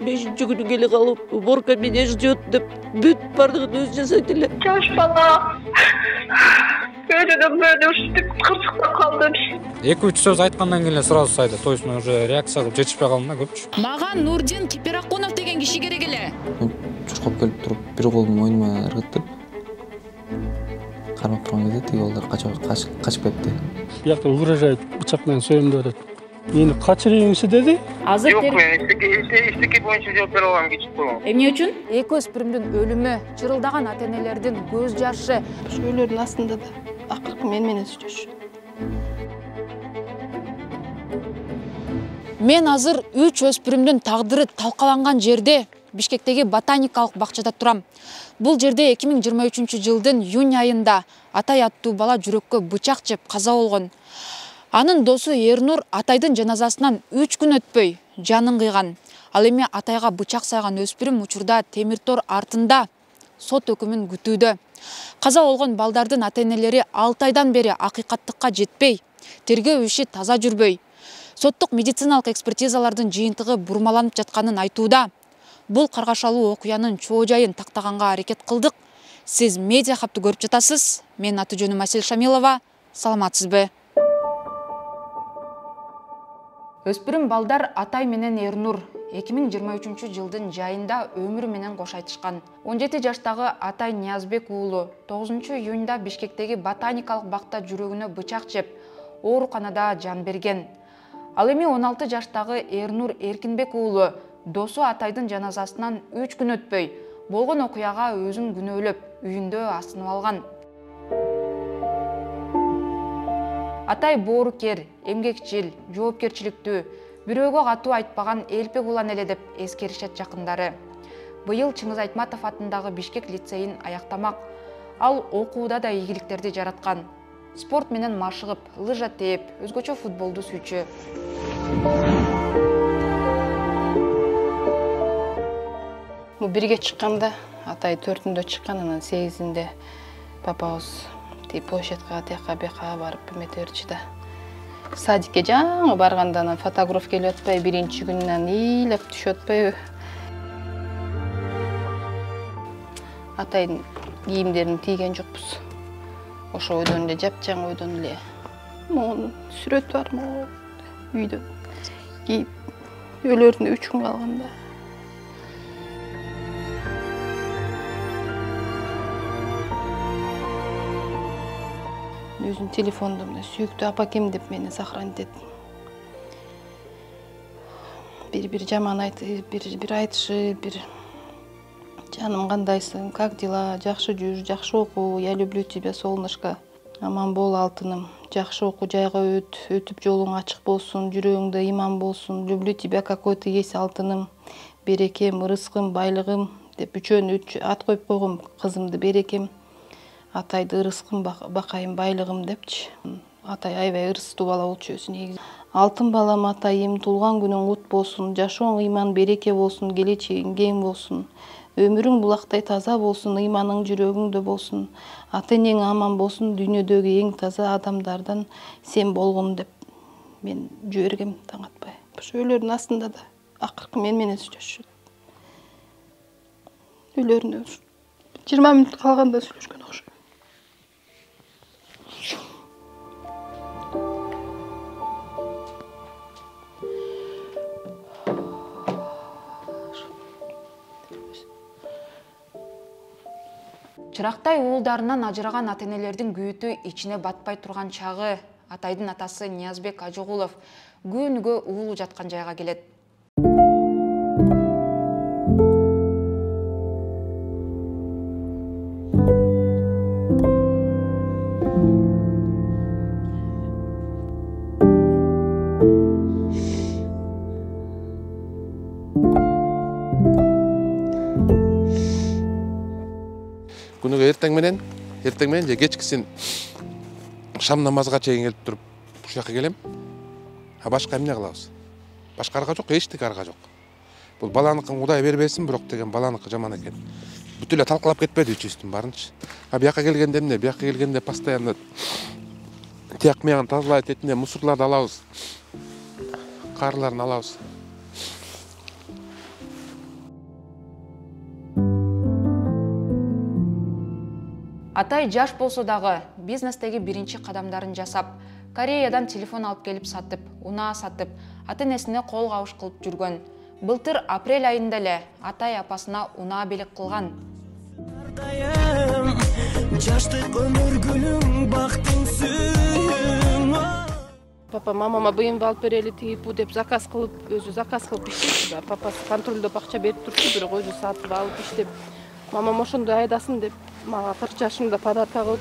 5-нче күнү келе калып, уборка меня ждет деп бүт бардыгын өзү жасайт эле. Жаш бала. Көйдөн бөлүп ушинтип кырсыктап калдым. 2-3 сөз айткандан кийин эле сразу сайды. То есть мен уже реакция кылып жетишпей калдым да көпчү. Мага Нурдин Кипиракунов деген киши керек эле. Чуркап келип туруп, бир колум мойнума ыргыттып кармап турган кезде тиги балдар качып кетти. Бияқта угрожает бычак менен союмду деп. Мени качырыңызчы деди. Азыр Жок, мен истеки боюнча жооп бере алам кечип койгон. эмне үчүн? Эки өспүрүмдүн өлүмү, чырылдаган ата-энелердин көз жашы. Ошолордун астында да акыркы менен сүйлөшүп. Мен азыр 3 өспүрүмдүн тагдыры талкаланган жерде, Бишкектеги ботаникалык бакчада турам. Бул жерде 2023 жылдын июнь айында Атай аттуу бала жүрөккө бычак жеп каза болгон. Анын досу Эрнур Атайдын жаназасынан 3 күн өтпөй жанын кыйган. Ал эми Атайга бычак сайган өспүрүм учурда темир тор артында сот өкүмүн күтүүдө. Каза болгон балдардын ата-энелери 6 айдан бери акыйкаттыкка жетпей, тергөө иши таза жүрбөй. Соттук медициналык экспертизалардын жыйынтыгы бурмаланып жатканын айтууда. Бул каргашалуу окуянын чоо жайын тактаганга аракет кылдык. Сиз медиа хабты көрүп жатасыз. Мен аты жөнүм Асель Шамилова. Саламатсызбы? Өспүрүм балдар Атай менен Эрнур 2023 жылдын жайында өмүрү менен кош айтышкан. 17 жаштагы Атай Ниязбек уулу 9 июнда Бишкектеги ботаникалык бакта жүрөгүнө бычак жеп, ооруканада жан берген. Ал эми 16 жаштагы Эрнур Эркинбек уулу досу Атайдын жаназасынан 3 күн өтпөй болгон окуяга өзүн күнөөлөп, үйүндө асынып алган. Атай боорукер, эмгекчил, жоопкерчиликтүү, бирөөгө катуу айтпаган элпек улан эле деп эскеришет жакындары. Быйыл Чыңгыз Айтматов атындагы Бишкек лицейин аяктамак. Ал окууда да ийгиликтерди жараткан. Спорт менен машыгып, лыжа тээп, өзгөчө футболду сүйчү. Бирге чыкканда Атай 4-үндө чыккан, анан 8-inde папабыз площадька тияка бияка барып эмете берчү да. Садикке жаңы барганда анан фотограф келип атпай, биринчи күнүнөн ыйлап түшүп атпайбы. Атайдын кийимдерин тийген жокпуз. Ошо ойдон эле жапжаң ойдон эле. Монун сүрөтү бар мо үйдө. Кийип өлөрүнө 3 күн калганда. Өзүнүн телефондо сүйүктүү апакем деп мени сохранить этти. Бир жаман айтты, бир айтышы, бир жаным кандайсың, как дела, жакшы жүр, жакшы окуу, я люблю тебя, солнышко. Аман бол алтыным, жакшы окуу, жайга өтүп жолуң ачык болсун, жүрөгүңдө иман болсун. Люблю тебя, какой ты есть, алтыным, берекем, ырыскым, байлыгым деп үчөөнү ат коюп койгом, кызымды берекем. Атайды ырыскым, бакайым, байлыгым депчи. Атай аябай ырыстуу бала болчу өзү негизи. Алтын балам Атайым, туулган күнүң кут болсун, жашооң ыйман береке болсун, келечегиң кең болсун. Өмүрүң булактай таза болсун, ыйманың жүрөгүңдө болсун. Ата-энең аман болсун, дүйнөдөгү эң таза адамдардан сен болгон деп мен жибергем таң атпай. Өлөрдүн астында да акыркы менен сүйлөшүшөт. Өлөрүнө 20 мүнөт калганда сүйлөшкөн окшойт. Чырактай уулдарынан ажыраган ата-энелердин күйүтү ичине батпай турган чагы Атайдын атасы Ниязбек Ажыгулов күнүгө уулу жаткан жайга келет. Күнүгө эртең менен же кечкисин шам намазга чейин келип туруп ушул жака келем. Башка эмне кылабыз? Башка арга жок, эчтеке арга жок. Бул баланыкын Кудай бербесин, бирок деген баланыкы жаман экен. Бүт эле талкалап кетпеди үчүбүздүн барынчы. Бияка келгенде эмне? Бияка келгенде постоянно тияк мыягын тазалайт, этине мусорларды алабыз. Карларын алабыз. Атай жаш болсо дагы бизнестеги биринчи кадамдарын жасап, Кореядан телефон алып келип сатып, унаа сатып, ата-энесине кол кабыш кылып жүргөн. Былтыр апрель айында эле атай апасына унаа белек кылган. Жаштык өмүр гүлүң бактың сүйүң. Папа мамама быйым алып берели тиги бу деп заказ кылып, өзү заказ кылып иштейт да. Папасы контролдоп акча берип турчу, бирок өзү сатып алып иштеп. Мамам ошондой айдасын деп мага 40 жашымда подарка кылып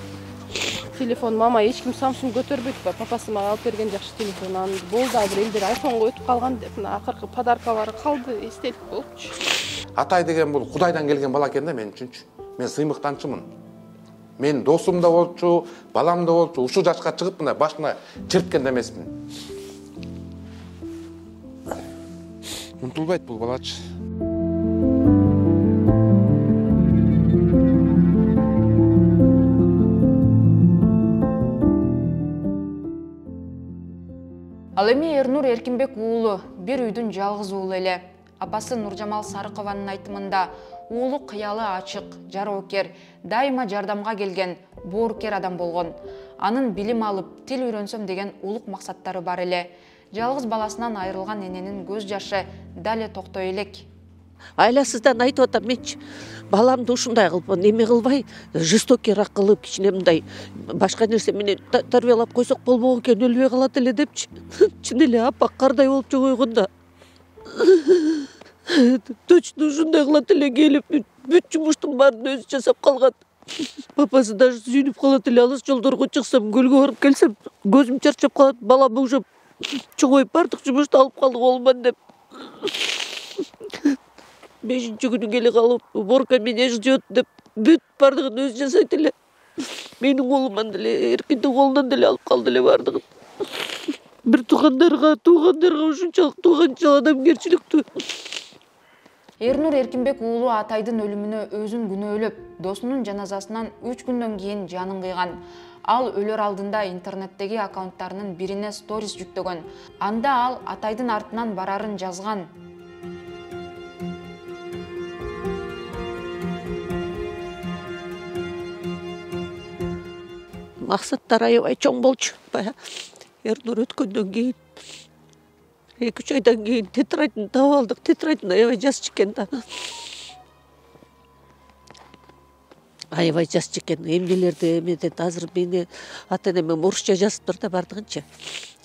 телефон. Мама эч ким Samsung көтөрбөйт ба, папасы мага алып берген жакшы телефон. Аны болду, бир элдер iPhone'го өтүп калган деп, акыркы подаркалары калды, эстелик болчу. Атай деген бул Кудайдан келген бала экен да мен үчүнчү. Мен сыймыктанчымын. Мен досум да болчу, балам да болчу, ушул жашка чыгып мына башына чирткен эмесмин. Унутулбайт бул балачы. Ал эми Эрнур Эркинбек уулу бир үйдүн жалгыз уулу эле. Апасы Нуржамал Сарыкованын айтымында уулу кыялы ачык, жароокер, дайыма жардамга келген, боорукер адам болгон. Анын билим алып, тил үйрөнсөм деген улук максаттары бар эле. Жалгыз баласынан айрылган эненин көз жашы дале токтой элек. Айласыздан айтып атам, менчи баламды ушундай кылып, неме кылбай, жестокийраак кылып, кичине мындай башка нерсе менен тарбиялап койсок болбок экен, өлбөй калат эле депчи. Чын эле апак кардай болуп жогойгонда. Точно ушундай кылат эле, келип бүт жумуштун баарын өзү жасап калган. Папасы даже сүйүнүп калат эле, алыс жолдорго чыксам, көлгө барып келсем, көзүм чарчап калат, балам уже чоңоюп бардык жумушту алып калдык олман деп. 5-нчи күнү келе калып, уборка меня ждет деп, бүт бардыгын өзү жасайт эле. Менин колуман деле, Эркиндин колунан деле алып калды эле бардыгын. Бир туугандарга ушунчалык тууганчыл адамгерчиликтүү. Эрнур Эркинбек уулу атайдын өлүмүнө өзүн күнөөлөп, досунун жаназасынан 3 күндөн кийин жанын кыйган. Ал өлөр алдында интернеттеги аккаунттарынын бирине сторис жүктөгөн. Анда ал атайдын артынан барарын жазган. Максаттар аябай чоң болчу. Эрнур өткөндөн кийин 2-3 айдан кийин тетрадьын таап алдык. Тетрадьын аябай жазчу экен да. Аябай жазчу экен. Эмнелерди эметет. Азыр мени ата-энеме орусча жазыптыр да бардыгынча.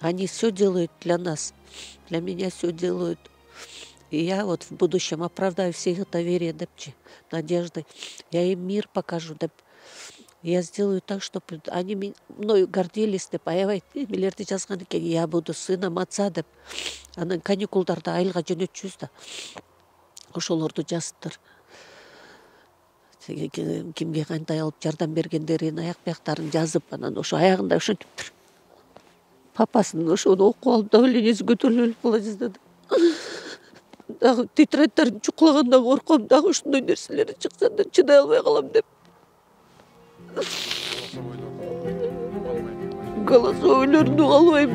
Они все делают для нас. Для меня все делают. И я вот в будущем оправдаю все их доверие депчи, надежды. Я им мир покажу деп. Я сделаю так, чтобы они мною гордились деп, аябай эмелерди жазган экен. Я буду сыном отца деп. Анан каникулдарда айылга жөнөтчүбүз да. Ошолорду жазыптыр. Кимге кандай алып жардам бергендерин, аяк бияктарын жазып, анан ошо аягында ошентиптир. Папасынын ошону окуп алып, давлениясы көтөрүлүп кала жаздады. Дагы тетрадьдарын чуклаганда корком, дагы ушундай нерселер чыкса да чыдай албай калам деп. Голосовойлорду албайм.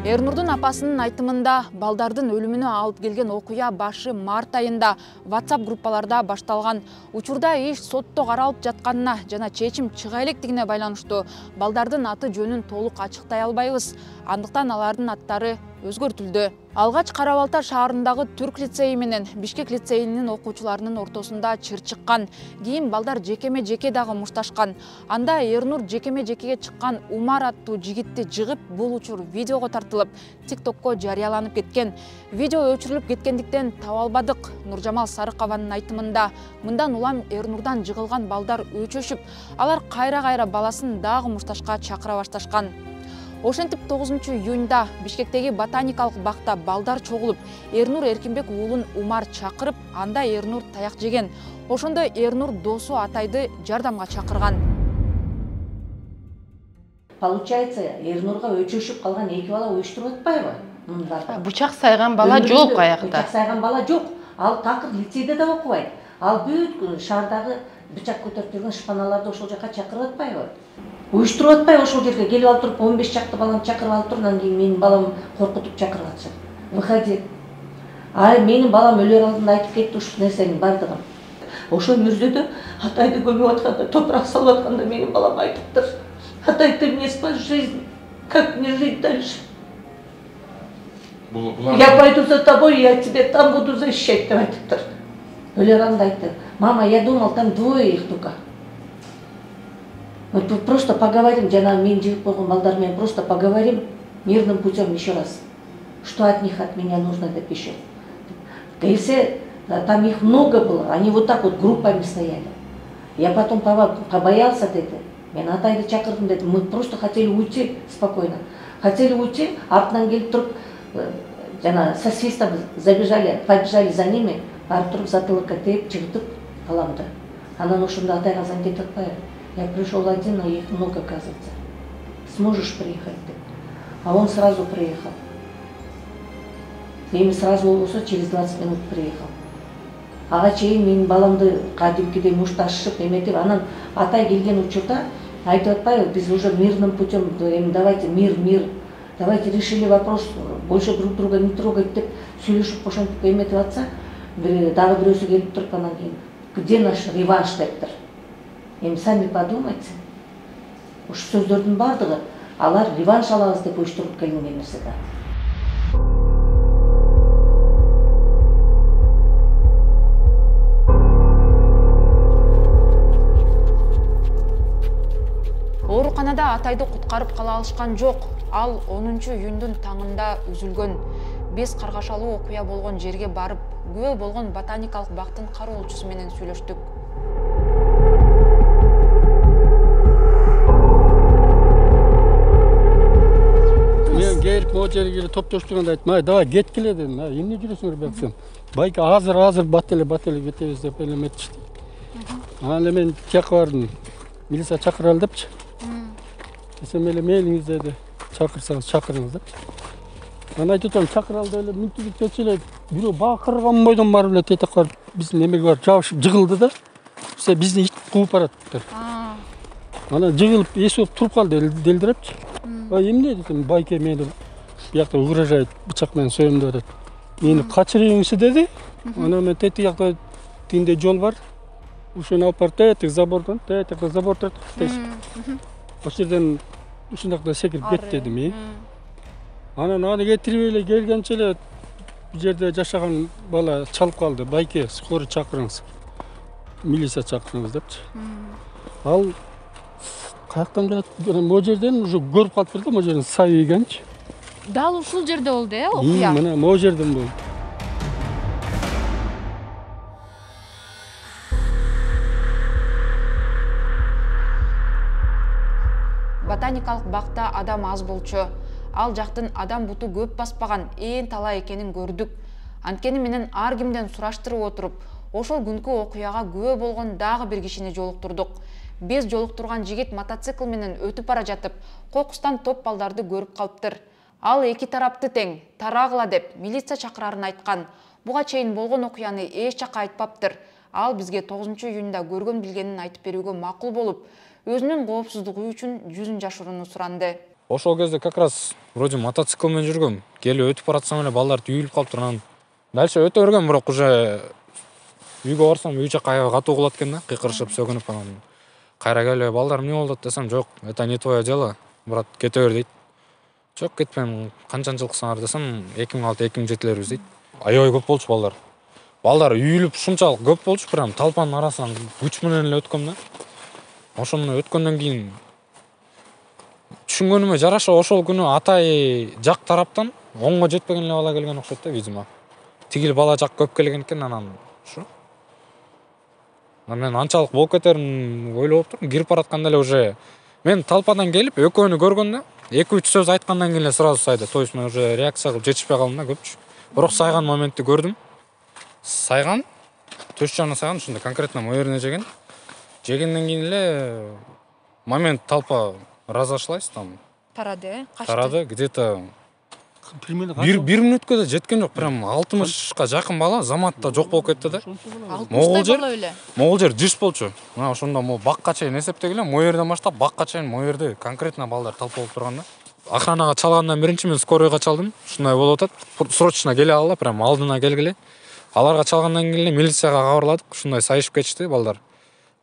Эрнурдун апасынын айтымында балдардын өлүмүнө алып келген окуя башы март айында WhatsApp группаларда башталган. Учурда иш сотто каралып жатканына жана чечим чыга электигине байланыштуу балдардын аты жөнүн толук ачыктай албайбыз. Андыктан алардын аттары өзгөртүлдү. Алгач Кара Балта шаарындагы Түрк лицейи менен Бишкек лицейинин окуучуларынын ортосунда чыр чыккан. Кийин балдар жекеме-жеке дагы мушташкан. Анда Эрнур жекеме-жекеге чыккан Умар аттуу жигитти жыгып, бул учур видеого тартылып, TikTokко жарыяланып кеткен. Видео өчүрүлүп кеткендиктен таба албадык. Нуржамал Сарыкованын айтымында мындан улам Эрнурдан жыгылган балдар өчөшүп, алар кайра-кайра баласын дагы мушташка чакыра башташкан. Ошентип 9-июнда Бишкектеги ботаникалык бакта балдар чогулуп, Эрнур Эркинбек уулун Умар чакырып, анда Эрнур таяк жеген. Ошондо Эрнур досу Атайды жардамга чакырган. Получается, Эрнурга өчөшүп калган эки бала уюштуруп атпайбы? Бычак сайган бала жок аякта. Бычак сайган бала жок. Ал такыр лицейде да окубайт. Ал бүт шаардагы бычак көтөрүп жүргөн шпаналарды ошол жака чакырып атпайбы? Уюштуруп атпай ошол жерге келип алып туруп 15 чакты балам чакырып алып туруп, анан кийин менин балам коркутуп чакырып атышат. Выходи. Менин балам өлөр алдында айтып кетти ушул нерсенин бардыгын. Ошол мүрзөдө Атайды көмүп атканда, топурак салып атканда менин балам айтыптыр. Атай, ты мне спас жизнь. Как мне жить дальше? Я пойду за тобой, я тебя там буду защищать, деп айтыптыр. Өлөр алдында айтты. Мама, я думал, там двое их только. Мы просто поговорим, жана мен жигип койгон балдар менен просто поговорим мирным путем еще раз. Что от них, от меня нужно, деп еще. Если там их много было, они вот так вот группами стояли. Я потом побоялся деди. Мен Атайды чакырдым деди. Мы просто хотели уйти спокойно. Хотели уйти, артынан келип туруп, жана со свистом побежали за ними, барып туруп затылыкка тээп, чыгытып баламды. Анан ошондо Атайга звонить атпайбы. Я пришел один, а их много, оказывается. Сможешь приехать ты? А он сразу приехал. Эми сразу болсо через 20 минут приехал. Ага чейин менин баламды кадимкидей мушташып эметип, анан Атай келген учурда айтып атпайбы, биз уже мирным путем, давайте мир, давайте решили вопрос, больше друг друга не трогать деп сүйлөшүп ошентип эметип атса, дагы бирөөсү келип туруп анан кийин, где наш реванш дептир. Эми сами подумайте. Ушу сөздөрдүн бардыгы алар реванш алабыз деп уюштуруп келинген нерсе да. Ооруканада Атайды куткарып кала алышкан жок. Ал 10-июндун таңында үзүлгөн. Биз каргашалуу окуя болгон жерге барып, күбө болгон ботаникалык бактын кароолчусу менен сүйлөштүк. Мен келип могу жерге топтоштурганда айттым, давай кеткиле дедим. Эмне жүрөсүңөр баксам. Байке азыр баттеле кетебиз деп элеметишти. Анан эле мен жакка бардым. Милиция чакыралы депчи. Десем эле мейлиңиз деди. Чакырсаңыз чакырыңыз депчи. Анан айтып атам, чакыралы эле мүнтүгүп кетчи эле. Бирөө бакырган бойдон барып эле тетек барып биздин эмеге барып жабышып жыгылды да. Бизди ит кууп барат деп. Анан жыгылып эсип туруп калды делдирепчи. Эмне десем, байке мени биякта угрожает, бычак менен союм деп. Мени качырыңызчы деди. Анан мен тетик жакта тинде жол бар. Ушуну алып барып тетик забордон, забор тартып. Ошол жерден ушундакта секирип кет дедим. Анан аны кетирип эле келгенче эле бул жерде жашаган бала чалып калды. Байке, скорый чакырыңыз. Милиция чакырыңыз депчи. Ал каяктан келет? Могу жерден уже көрүп калыптыр да, могу жерден сай экенчи. Дал ушул жерде болду, окуя? Мына могу жерден болду. Ботаникалык бакта адам аз болчу. Ал жактын адам буту көп баспаган, ээн талай экенин көрдүк. Анткени менен ар кимден сураштырып отуруп, ошол күнкү окуяга күбө болгон дагы бир кишини жолуктурдук. Биз жолуктурган жигит мотоцикл менен өтүп бара жатып, кокустан топ балдарды көрүп калыптыр. Ал эки тарапты тең, тарагыла деп милиция чакырарын айткан. Буга чейин болгон окуяны эч жакка айтпаптыр. Ал бизге 9-июнда көргөн билгенин айтып берүүгө макул болуп, өзүнүн коопсуздугу үчүн жүзүн жашырууну суранды. Ошол кезде как раз вроде мотоцикл менен жүргөм. Келип өтүп баратсам эле балдар түйүлүп калыптыр. Анан дальше өтө бергем, бирок уже үйгө барсам үй жакка аябай катуу кылат экен да, кыйкырышып сөгүнүп анан. Кайра келип балдар эмне болду десем, жок, это не твое дело, брат, кете бер дейт. Жок, кетпейм, канчанчылыксыңар десем, 2006-2007-лербиз дейт. Аябай көп болчу балдар. Балдар үйүлүп ушунчалык көп болчу, прям талпанын арасынан күч менен эле өткөм да. Ошону өткөндөн кийин түшүнгөнүмө жараша ошол күнү Атай жак тараптан оңго жетпеген эле бала келген окшойт да, видимо. Тигил бала жак көп келген экен, анан ушу. Мен анчалык болуп кетерин ойлоп турдум. Кирип баратканда эле уже мен талпадан келип экөөнү көргөндө 2-3 сөз айткандан кийин эле сразу сайды. То есть мен уже реакция кылып жетишпей калдым да көпчү. Бирок сайган моментти көрдүм. Сайган, төш жагына сайган, ушунда конкретно моерне жеген. Жегенден кийин эле момент талпа разошлась там. Тарады, качты. Тарады, где-то бир мүнөткө да жеткен жок. Прям 60ка жакын бала заматта жок болуп кетти да. Могул жер жыш болчу. Мына ошондо бакка чейин эсептегиле, моерден баштап бакка чейин моерде конкретно балдар талпа болуп турган да. охранага чалгандан биринчи мен скоройго чалдым. Ушундай болуп атат. Срочно келе алгыла, прям алдына келгиле. Аларга чалгандан кийин милицияга кабарладык. Ушундай сайышып кетишти балдар.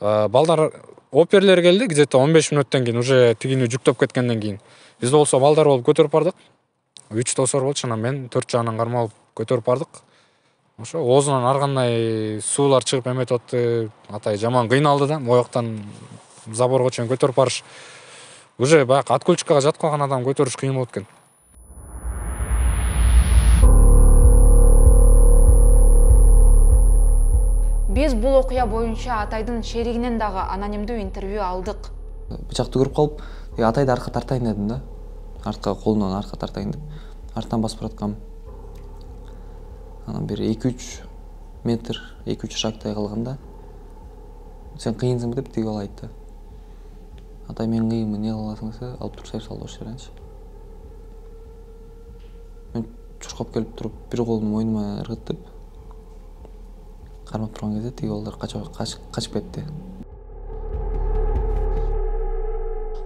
Балдар оперлер келди, где-то 15 мүнөттөн кийин уже тигини жүктөп кеткенден кийин. Биз болсо балдар болуп көтөрүп бардык. 3 тосор болчу, анан мен 4 жагынан карма алып көтөрүп бардык. Ошо оозунан ар кандай суулар чыгып эметип атты. Атай жаман кыйналды да, мояктан заборго чейин көтөрүп барыш. Уже баягы откольчикага жатып калган адам көтөрүш кыйын болот экен. Биз бул окуя боюнча Атайдын шеригинен дагы анонимдүү интервью алдык. Бычакты көрүп калып, Атайды арка тартайын дедим да. Артка колунан арка тартайын деп. Арттан басып бараткам. Анан бир 2-3 метр, 2-3 шагтай калганда сен кыйынсыңбы деп тиги бала айтты. Атай мен кыйынмын, эмне кыласың десе, алып туруп сайып салып берейинчи. Мен чуркап келип туруп, бир колумду мойнума ыргытып кармап турган кезде тиги балдар качып кетти.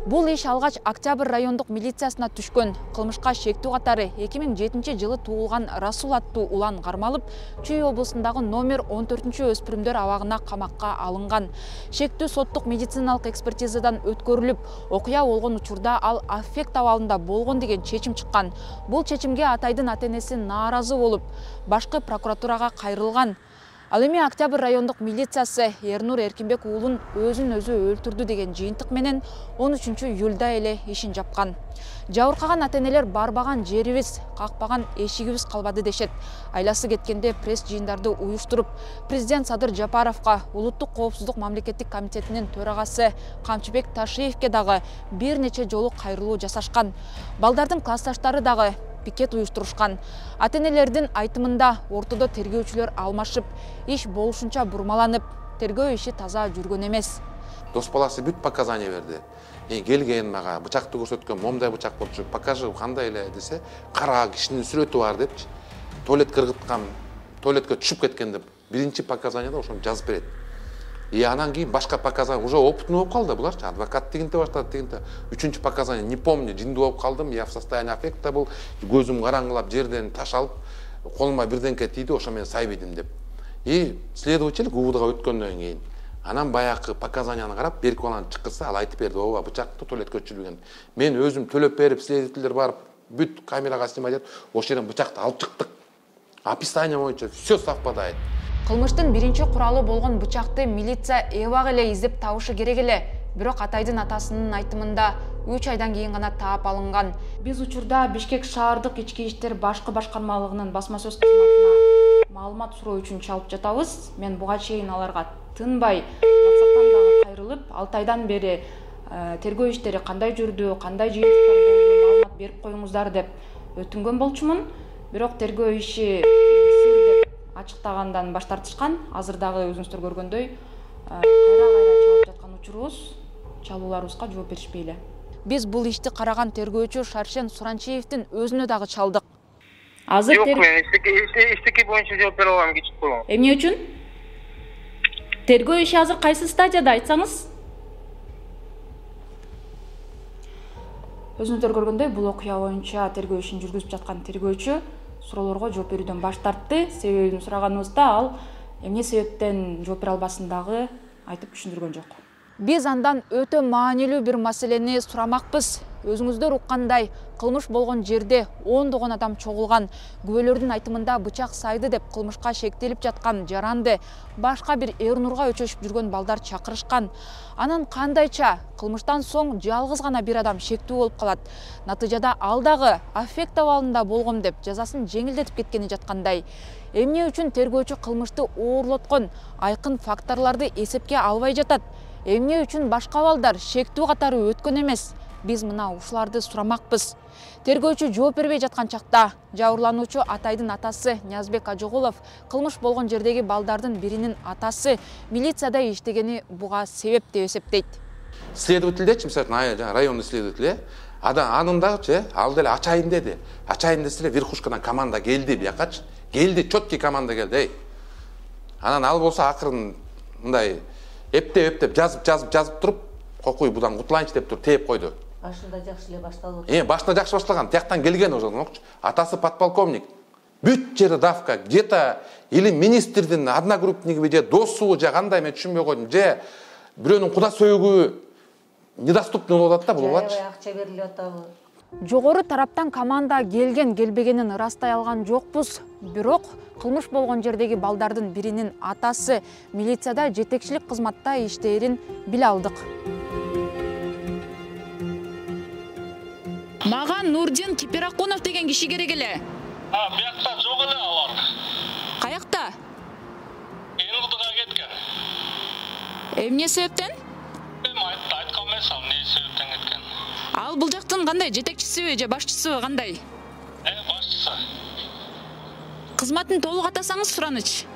Бул иш алгач Октябрь райондук милициясына түшкөн. Кылмышка шектүү катары 2007-жылы туулган Расул аттуу улан кармалып, Чүй облусундагы номер 14-өспүрүмдөр абагына камакка алынган. Шектүү соттук медициналык экспертизадан өткөрүлүп, окуя болгон учурда ал аффект абалында болгон деген чечим чыккан. Бул чечимге Атайдын ата-энеси нааразы болуп, башкы прокуратурага кайрылган. Ал эми Октябрь райондук милициясы Эрнур Эркинбек уулун өзүн өзү өлтүрдү деген жыйынтык менен 13-июлда эле ишин жапкан. Жабыркаган ата-энелер барбаган жерибиз, какпаган эшигибиз калбады дешет. Айласы кеткенде пресс жыйындарды уюштуруп, президент Садыр Жапаровго, Улуттук коопсуздук мамлекеттик комитетинин төрагасы Камчыбек Ташиевке дагы бир нече жолу кайрылуу жасашкан. Балдардын классташтары дагы пикет уюштурушкан. Ата-энелердин айтымында ортодо тергөөчүлөр алмашып, иш болушунча бурмаланып, тергөө иши таза жүргөн эмес. Дос баласы бүт показания берди. Келген мага бычакты көрсөткөн, момдай бычак болчу, покажы кандай эле десе, кара кишинин сүрөтү бар депчи. Туалетке ыргыткан, туалетке түшүп кеткен деп биринчи показанияда ошону жазып берет. Анан кийин башка показания уже опытный болуп калды буларчы. Адвокат дегенде баштады дегенде. Үчүнчү показания не помню, жиндүү болуп калдым, я в состоянии аффекта был, көзүм караңгылап жерден таш алып, колума бирденке тийди, ошо мен сайбедим деп. Следователь УВДга өткөндөн кийин анан баягы показанияны карап, берки баланы чыккырса, ал айтып берди, ооба бычакты туалетке түшүргөн. Мен өзүм төлөп берип, следовательдер барып, бүт камерага снимать этип, ошол жерден бычакты алып чыктык. Описание боюнча все совпадает. Кылмыштын биринчи куралы болгон бычакты милиция эбак эле издеп табышы керек эле. Бирок Атайдын атасынын айтымында 3 айдан кийин гана таап алынган. Биз учурда Бишкек шаардык ички иштер башкы башкармалыгынын басма сөз кызматына маалымат суроо үчүн чалып жатабыз. Мен буга чейин аларга тынбай WhatsApp'тан дагы кайрылып, 6 айдан бери тергөө иштери кандай жүрдү, кандай жыйынтыктар болду, маалымат берип коюңуздар деп өтүнгөн болчумун. Бирок тергөө иши ачыктагандан баш тартышкан. Азыр дагы өзүңүздөр көргөндөй кайра чалып жаткан учурубуз, чалууларыбызга жооп беришпей эле. Биз бул ишти караган тергөөчү Шаршен Суранчиевдин өзүнө дагы чалдык. Азыр Жок, мен иштеки боюнча жооп бере алам, кечик болом. Эмне үчүн? Тергөө иши азыр кайсы стадияда айтсаңыз? Өзүңүздөр көргөндөй, бул окуя боюнча тергөө ишин жүргүзүп жаткан тергөөчү суроолорго жооп берүүдөн баш тартты. Себебин сураганыбызда ал эмне себептен жооп бере албасындагы айтып түшүндүргөн жок. Биз андан өтө маанилүү бир маселени сурамакпыз. Өзүңүздөр уккандай, кылмыш болгон жерде ондогон адам чогулган. Күбөлөрдүн айтымында бычак сайды деп кылмышка шектелип жаткан жаранды башка бир Эрнурга өчөшүп жүргөн балдар чакырышкан. Анан кандайча кылмыштан соң жалгыз гана бир адам шектүү болуп калат. Натыйжада ал дагы аффект абалында болгом деп жазасын жеңилдетип кеткени жаткандай. Эмне үчүн тергөөчү кылмышты оорлоткон айкын факторлорду эсепке албай жатат? Эмне үчүн башка балдар шектүү катары өткөн эмес? Биз мына ушуларды сурамакпыз. Тергөөчү жооп бербей жаткан чакта жабырлануучу Атайдын атасы Ниязбек Ажыгулов кылмыш болгон жердеги балдардын биринин атасы милицияда иштегени буга себеп деп эсептейт. Следовательдечи, мисалы, районный следователь, анындагычы, ал деле ачайын деди. Ачайын десе верхушкадан команда келди биякачы. Келди, четкий команда келди. Анан ал болсо акырын мындай эптеп жазып туруп, кокуй будан кутулайынчы деп туруп тээп койду. Башында жакшы эле башталып. Башында жакшы башталган, тияктан келген уже, атасы подполковник. Бүт жери давка, где-то или министрдин одногруппниги же досу же кандай мен түшүнбөй койдум, же бирөөнүн куда сөөгү недоступный болуп атат да, бул болчу. Аябай акча берилип атабы. Жогору тараптан команда келген келбегенин ырастай алган жокпуз. Бирок кылмыш болгон жердеги балдардын биринин атасы милицияда жетекчилик кызматта иштээрин биле алдык. Мага Нурдин Кипиракунов деген киши керек эле. Биякта жок эле алар. Каякта? Элдыга кеткен. Эмне себептен? Айткан эмес, эмне себептен кеткен. Ал бул жактын кандай, жетекчисиби же башчысыбы кандай? Башчысы. Кызматын толук атасаңыз сураныч.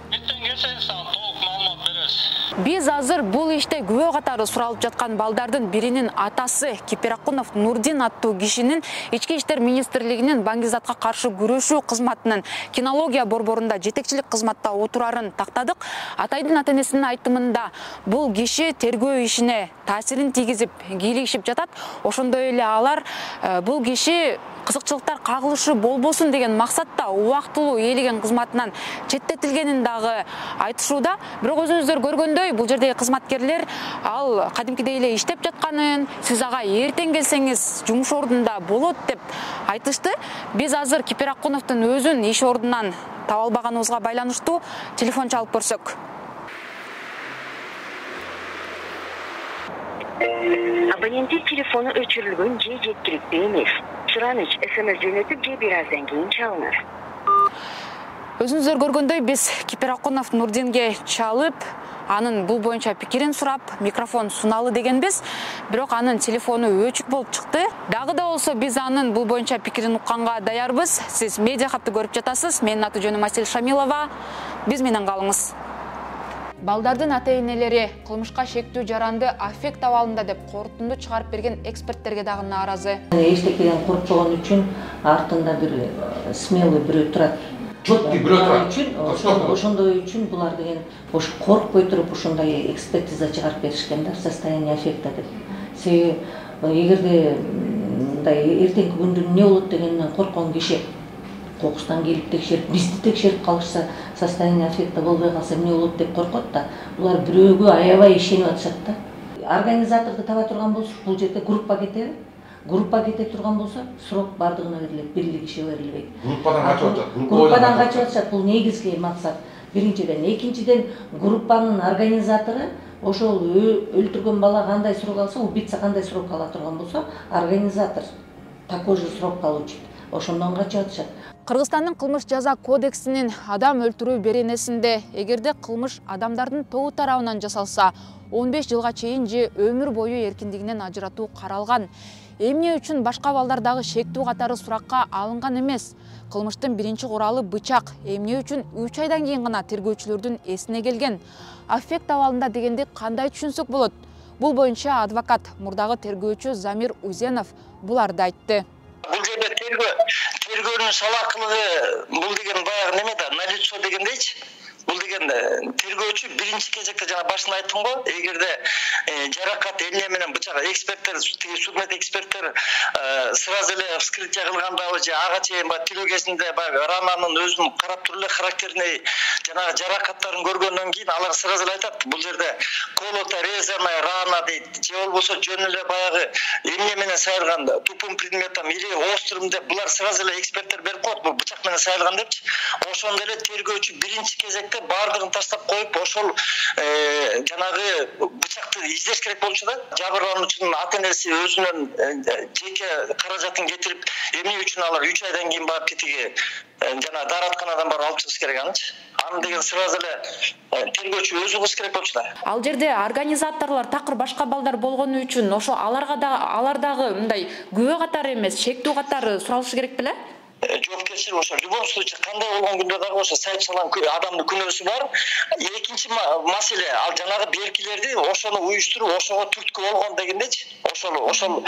Биттен келсеңиз сага толук маалымат беребиз. Биз азыр бул иште күбө катары суралып жаткан балдардын биринин атасы Кипиракунов Нурдин аттуу кишинин Ички иштер министрлигинин баңгизатка каршы күрөшүү кызматынын кинология борборунда жетекчилик кызматта отурарын тактадык. Атайдын ата-энесинин айтымында бул киши тергөө ишине таасирин тийгизип кийлигишип жатат. Ошондой эле алар бул киши кызыкчылыктар кагылышы болбосун деген максатта убактылуу ээлеген кызматынан четтетилгенин дагы айтышууда. Бирок өзүңүздөр көргөндөй бул жердеги кызматкерлер ал кадимкидей эле иштеп жатканын, сиз ага эртең келсеңиз жумуш ордунда болот деп айтышты. Биз азыр Кипиракуновдун өзүн иш ордунан таба албаганыбызга байланыштуу телефон чалып көрсөк. Абоненттин телефону өчүрүлгөн же жеткиликтүү эмес. Сураныч СМС жөнөтүп же бир аздан кийин чалыңыз. Өзүңүздөр көргөндөй биз Кипиракунов Нурдинге чалып, анын бул боюнча пикирин сурап, микрофон суналы дегенбиз. Бирок анын телефону өчүк болуп чыкты. Дагы да болсо биз анын бул боюнча пикирин укканга даярбыз. Сиз медиа хабты көрүп жатасыз. Менин аты жөнүм Асель Шамилова. Биз менен калыңыз. Балдардын ата-энелери кылмышка шектүү жаранды аффект абалында деп корутунду чыгарып берген эксперттерге дагы нааразы. Эчтекеден коркпогон үчүн артында бир смелый бирөө турат. Четкий бирөө турат. Ошондой үчүн булар деген ош коркпой туруп ошондой экспертиза чыгарып беришкен да, состояние аффекта деп. Себеби эгерде мындай эртеңки күндү эмне болот дегенден корккон киши кокустан келип текшерип, бизди текшерип калышса, состояние аффекта болбой калса эмне болот деп коркот да. Булар бирөөгө аябай ишенип атышат да. Организаторду таба турган болсок, бул жерде группа кетеби? Группа кете турган болсо, срок бардыгына берилет, бирлик иши берилбейт. Группадан качып атышат. Группадан качып атышат. Бул негизги максат. Биринчиден, экинчиден группанын организатору ошол өлтүргөн бала кандай срок алса, убийца кандай срок ала турган болсо, организатор такой же срок получит. Ошондон качып атышат. Кыргызстандын кылмыш жаза кодексинин адам өлтүрүү беренесинде эгерде кылмыш адамдардын тобу тарабынан жасалса 15 жылга чейин же өмүр бою эркиндигинен ажыратуу каралган. Эмне үчүн башка балдардагы шектүү катары суракка алынган эмес? Кылмыштын биринчи куралы бычак. Эмне үчүн 3 айдан кийин гана тергөөчүлөрдүн эсине келген? Аффект абалында дегенди кандай түшүнсөк болот? Бул боюнча адвокат, мурдагы тергөөчү Замир Узенов буларды айтты. Бул жерде тергөөнүн салакылыгы бул деген баягы неме да, налицо дегендейчи. Бул деген тергөөчү биринчи кезекте жана башында айттым го, эгерде жаракат эмне менен бычак эксперттер, судмед эксперттер сразу эле вскрытие кылгандабы же ага чейин тирүү кезинде баягы рананын өзүн карап туруп эле характерный жана жаракаттарын көргөндөн кийин алар сразу эле айтат, бул жерде колото резаная рана дейт, же болбосо жөн эле баягы эмне менен сайылган тупым предметом или острым деп булар сразу эле эксперттер берип коет, бул бычак менен сайылган депчи. Ошондо эле тергөөчү биринчи кезекте бардыгын таштап коюп, ошол жанагы бычакты издеш керек болчу да. Жабырлануучунун ата-энеси өзүнүн жеке каражатын кетирип, эмне үчүн алар 3 айдан кийин барып кетиги жана дааратканадан барып алып чыгыш керек анычы. Аны деген сразу эле тергөөчү өзү кылыш керек болчу да. Ал жерде организаторлор такыр башка балдар болгону үчүн ошо алар дагы мындай күбө катары эмес, шектүү катары суралышы керек беле? Жоопкерчилик ошо любой случай кандай болгон күндө дагы ошо сайыпчалган адамдын күнөөсү бар. Экинчи маселе, ал жанагы беркилерди ошону уюштуруп, ошого түрткү болгон дегендечи. Ошол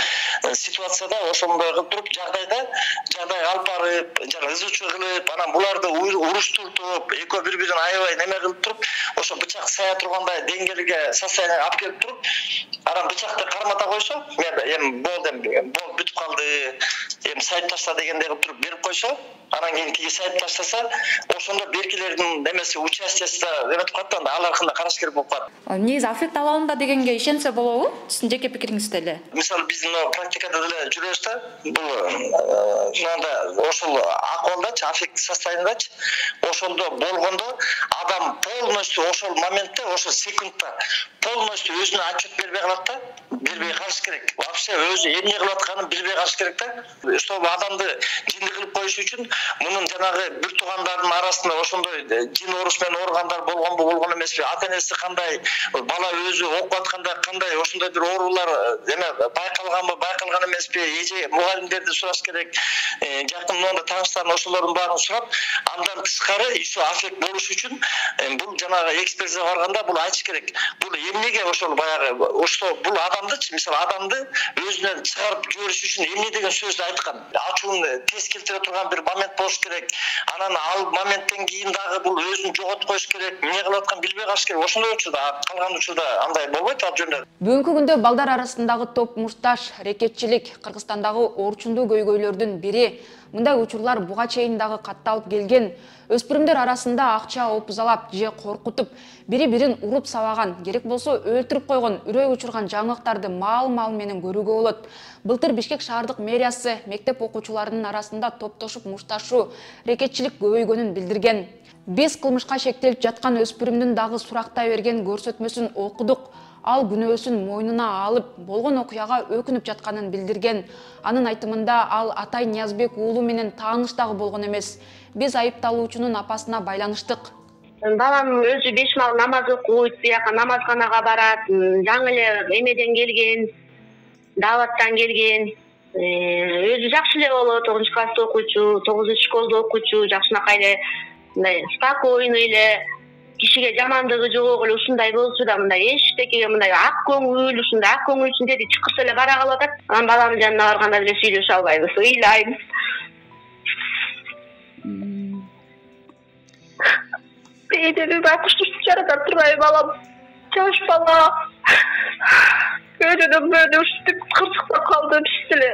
ситуацияда ошондой кылып туруп жагдай алып барып, жана ызычуу кылып, анан буларды уруштуртуп, экөө бири-бирин аябай неме кылып туруп, ошо бычак сая тургандай деңгээлге состояние алып келип туруп, Анан бычакты кармата койсо, эми болды, бол бүтүп калды, эми сайып ташта дегенде кылып туруп берип койсо, анан кийин тиги сайып таштаса, ошондо беркилердин немеси участиясы эметип калат да, анда алар кандай караш керек болуп калат. Негизи аффект алалында дегенге ишенсе болобу? Сиздин жеке пикириңизде эле. Мисалы биздин практикада деле жүрөбүз да, бул мында ошол акыбалдачы, аффект состояниядачы, ошондо болгондо адам полностью ошол моментте, ошол секундта полностью өзүнө отчет бербей калат да, бербей калыш керек. Вообще өзү эмне кылып атканын билбей калыш керек да. Чтобы адамды жинди кылып коюш үчүн мунун жанагы бир туугандардын арасында ошондой жин оорус менен ооругандар болгонбу, болгон эмеспи, ата энеси кандай, бала өзү окуп атканда кандай ошондой бир оорулар байкалганбы, байкалган эмеспи, эже мугалимдерди сураш керек. Жакын мында тааныштарын ошолордун баарын сурап, андан тышкары еще аффект болуш үчүн бул жанагы экспертизага барганда бул айтыш керек. Бул эмнеге ошол баягы ошо бул адамдычы, мисалы адамды өзүнөн чыгарып жибериш үчүн эмне деген сөздү айткан. Ачуун тез келтире турган бир момент болуш керек. Анан ал моменттен кийин дагы бул өзүн жоготуп коюш керек. Эмне кылып атканын билбей калыш керек. Ошондой учурда, калган учурда андай болбойт ал жөнүндө. Бүгүнкү күндө балдар арасындагы топ мушташ рекетчилик Кыргызстандагы орчундуу көйгөйлөрдүн бири. Мындай учурлар буга чейин дагы катталып келген. Өспүрүмдөр арасында акча опузалап же коркутуп, бири-бирин уруп сабаган, керек болсо өлтүрүп койгон, үрөй учурган жаңылыктарды мал менен көрүүгө болот. Былтыр Бишкек шаардык мэриясы мектеп окуучуларынын арасында топтошуп мушташуу, рекетчилик көбөйгөнүн билдирген. Биз кылмышка шектелип жаткан өспүрүмдүн дагы сурактай берген көрсөтмөсүн окудук. Ал күнөөсүн мойнуна алып, болгон окуяга өкүнүп жатканын билдирген. Анын айтымында ал Атай Ниязбек уулу менен тааныш дагы болгон эмес. Биз айыпталуучунун апасына байланыштык. Балам өзү 5 мал намаз окуйт, бияка намазканага барат, жаңы эле эмеден келген, дааваттан келген. Өзү жакшы эле болот, 9 класста окуучу, 9 школда окуучу, жакшынакай эле, мындай спокойный эле, кишиге жамандыгы жок эле, ушундай болчу да, мындай эчтекеге мындай ак көңүл, ушундай ак көңүл ичинде чыкырса эле бара калып атат. Анан баламдын жанына барганда деле сүйлөшө албайбыз, ыйлайбыз. Эдеби байкушту жаратып турбай балам. Жаш бала. Өйдөн мөөнө ушинтип кырсыктап калды, биз эле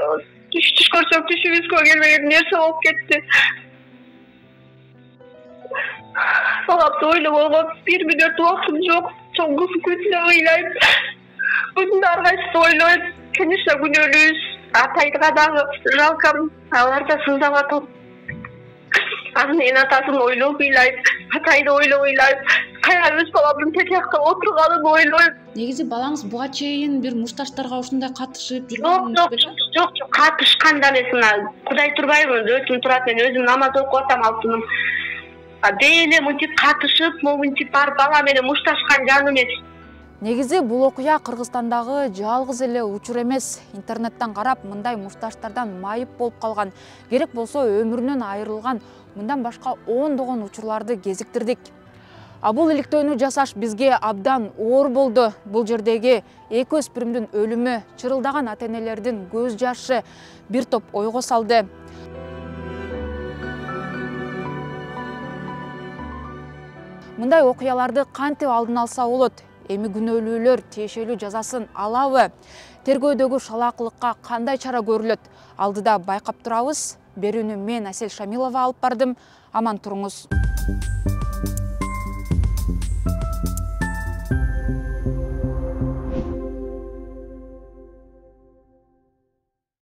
түш көрсөк түшүбүзгө келбеген нерсе болуп кетти. Баламды ойлогонго 1 мүнөт убактым жок. Чоң кыз күн эле ыйлайм. Бүгүн ар кайсысы ойлойт. Конечно, күнөөлүүбүз. Атайга дагы жалкам. Алар да сындап атат. Анын атасын ойлоп ыйлайм. Атайды ойлоп ыйлайм. Кая өз баламдын тетиякта отурганын ойлойм. Негизи балаңыз буга чейин бир мушташтарга ушундай катышып жүргөн эмес? Жок, катышкан да эмес. Мына Кудай турбайбы, өтүм турат, мен өзүм намаз окуп атам алтыным. Дейле мынтип катышып, мынтип бар бала менен мушташкан жан эмес. Негизи бул окуя Кыргызстандагы жалгыз эле учур эмес. Интернеттен карап, мындай мушташтардан майып болуп калган, керек болсо өмүрүнөн айрылган, мындан башка ондогон учурларды кезиктирдик. А бул иликтөөнү жасаш бизге абдан оор болду. Бул жердеги эки өспүрүмдүн өлүмү, чырылдаган ата-энелердин көз жашы бир топ ойго салды. Мындай окуяларды кантип алдын алса болот? Эми күнөөлүүлөр тиешелүү жазасын алабы? Тергөөдөгү шалаакылыкка кандай чара көрүлөт? Алдыда байкап турабыз. Берүүнү мен Асель Шамилова алып бардым. Аман туруңуз.